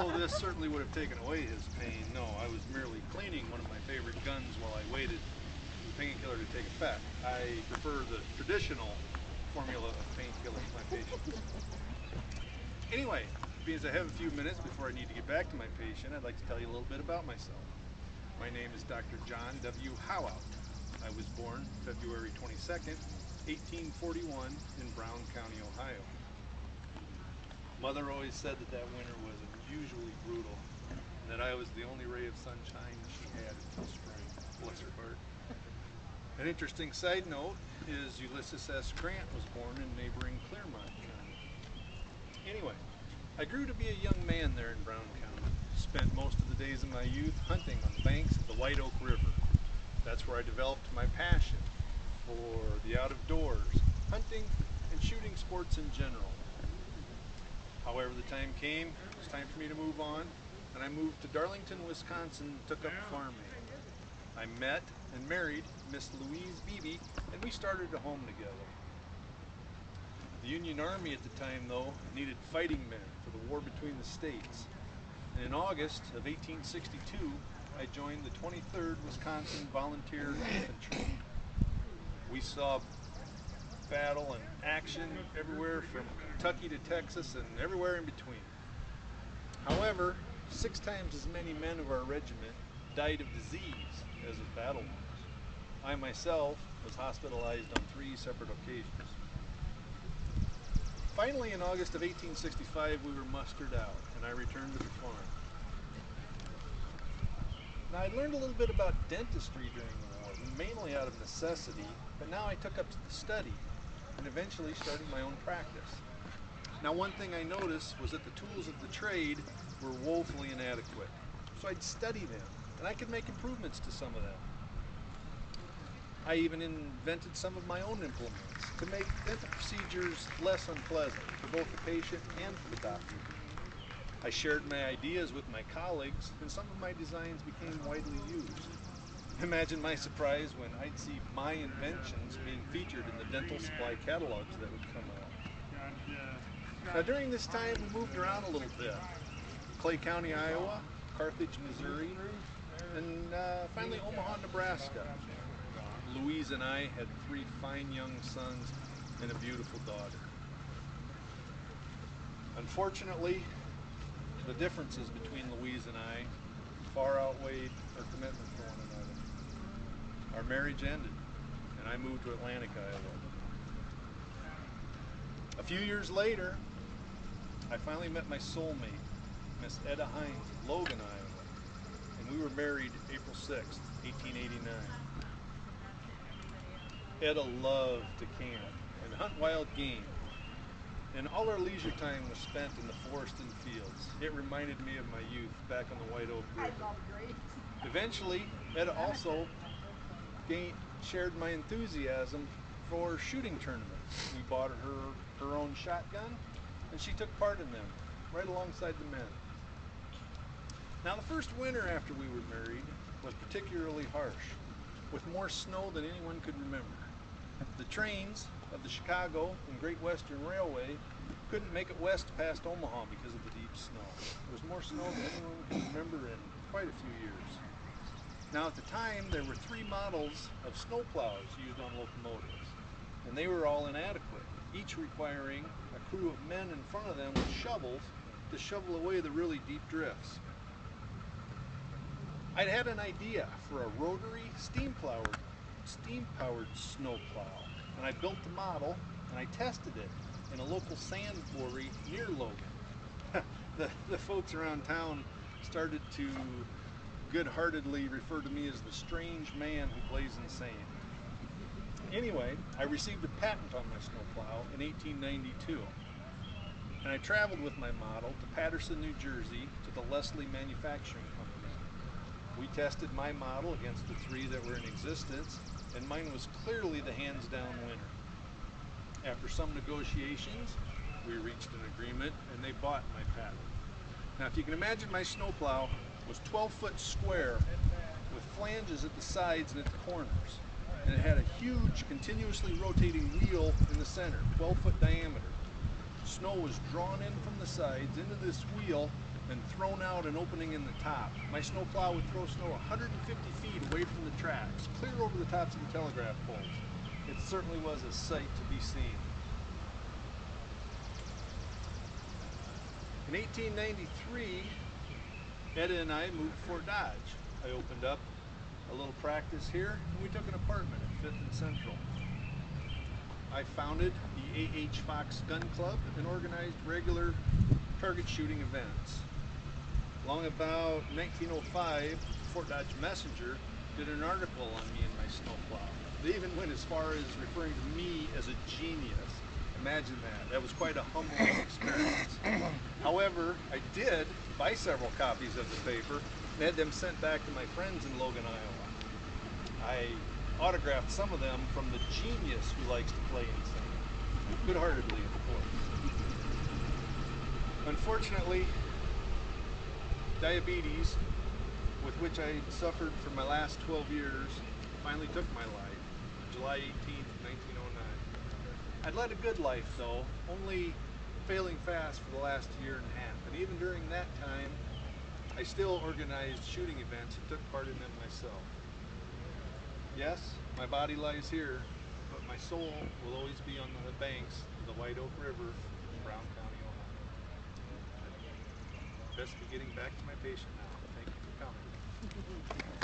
although this certainly would have taken away his pain, no, I was merely cleaning one of my favorite guns while I waited for the painkiller to take effect. I prefer the traditional formula of painkillers for my patients. Anyway, being as I have a few minutes before I need to get back to my patient, I'd like to tell you a little bit about myself. My name is Dr. John W. Howout. I was born February 22nd, 1841 in Brown County, Ohio. Mother always said that winter was unusually brutal, and that I was the only ray of sunshine she had until spring. Bless her heart. An interesting side note is Ulysses S. Grant was born in neighboring Clermont County. Anyway, I grew to be a young man there in Brown County. Spent most of the days of my youth hunting on the banks of the White Oak River. That's where I developed my passion for the out of doors, hunting and shooting sports in general. However, the time came, it was time for me to move on, and I moved to Darlington, Wisconsin, and took up farming. I met and married Miss Louise Beebe, and we started a home together. The Union Army at the time, though, needed fighting men for the war between the states. And in August of 1862, I joined the 23rd Wisconsin Volunteer Infantry. We saw battle and action everywhere from Kentucky to Texas and everywhere in between. However, 6 times as many men of our regiment died of disease as of battle wounds. I myself was hospitalized on 3 separate occasions. Finally, in August of 1865, we were mustered out, and I returned to the farm. Now, I learned a little bit about dentistry during the war, mainly out of necessity, but now I took up the study and eventually started my own practice. Now, one thing I noticed was that the tools of the trade were woefully inadequate, so I'd study them, and I could make improvements to some of them. I even invented some of my own implements to make dental procedures less unpleasant for both the patient and for the doctor. I shared my ideas with my colleagues, and some of my designs became widely used. Imagine my surprise when I'd see my inventions being featured in the dental supply catalogs that would come out. Now, during this time, we moved around a little bit. Clay County, Iowa, Carthage, Missouri, and finally Omaha, Nebraska. Louise and I had 3 fine young sons and a beautiful daughter. Unfortunately, the differences between Louise and I far outweighed our commitment to one another. Our marriage ended, and I moved to Atlantic, Iowa. A few years later, I finally met my soulmate, Miss Etta Hines of Logan, Iowa, and we were married April 6th, 1889. Etta loved to camp and hunt wild game, and all our leisure time was spent in the forest and fields. It reminded me of my youth back on the White Oak River. Eventually, Etta also shared my enthusiasm for shooting tournaments. We bought her own shotgun, and she took part in them, right alongside the men. Now, the first winter after we were married was particularly harsh, with more snow than anyone could remember. The trains of the Chicago and Great Western Railway couldn't make it west past Omaha because of the deep snow. There was more snow than anyone can remember in quite a few years. Now, at the time, there were 3 models of snowplows used on locomotives, and they were all inadequate, each requiring a crew of men in front of them with shovels to shovel away the really deep drifts. I'd had an idea for a rotary steam-powered snowplow, and I built the model and I tested it in a local sand quarry near Logan. The folks around town started to good-heartedly refer to me as the strange man who plays in sand. Anyway, I received a patent on my snowplow in 1892, and I traveled with my model to Paterson, New Jersey, to the Leslie Manufacturing Company. We tested my model against the 3 that were in existence, and mine was clearly the hands-down winner. After some negotiations, we reached an agreement, and they bought my patent. Now, if you can imagine, my snowplow was 12 foot square with flanges at the sides and at the corners, and it had a huge continuously rotating wheel in the center, 12 foot diameter. Snow was drawn in from the sides into this wheel and thrown out an opening in the top. My snowplow would throw snow 150 feet away from the tracks, clear over the tops of the telegraph poles. It certainly was a sight to be seen. In 1893, Etta and I moved to Fort Dodge. I opened up a little practice here, and we took an apartment at 5th and Central. I founded the A.H. Fox Gun Club and organized regular target shooting events. Along about 1905, Fort Dodge Messenger did an article on me and my snowplow. They even went as far as referring to me as a genius. Imagine that. That was quite a humbling experience. However, I did buy several copies of the paper and had them sent back to my friends in Logan, Iowa. I autographed some of them from the genius who likes to play insane. Good-heartedly, of course. Unfortunately, diabetes, with which I suffered for my last 12 years, finally took my life, July 18th, 1909. I'd led a good life though, only failing fast for the last year and a half. And even during that time, I still organized shooting events and took part in them myself. Yes, my body lies here, but my soul will always be on the banks of the White Oak River in Brown County, Ohio. Best be getting back to my patient now. Thank you for coming.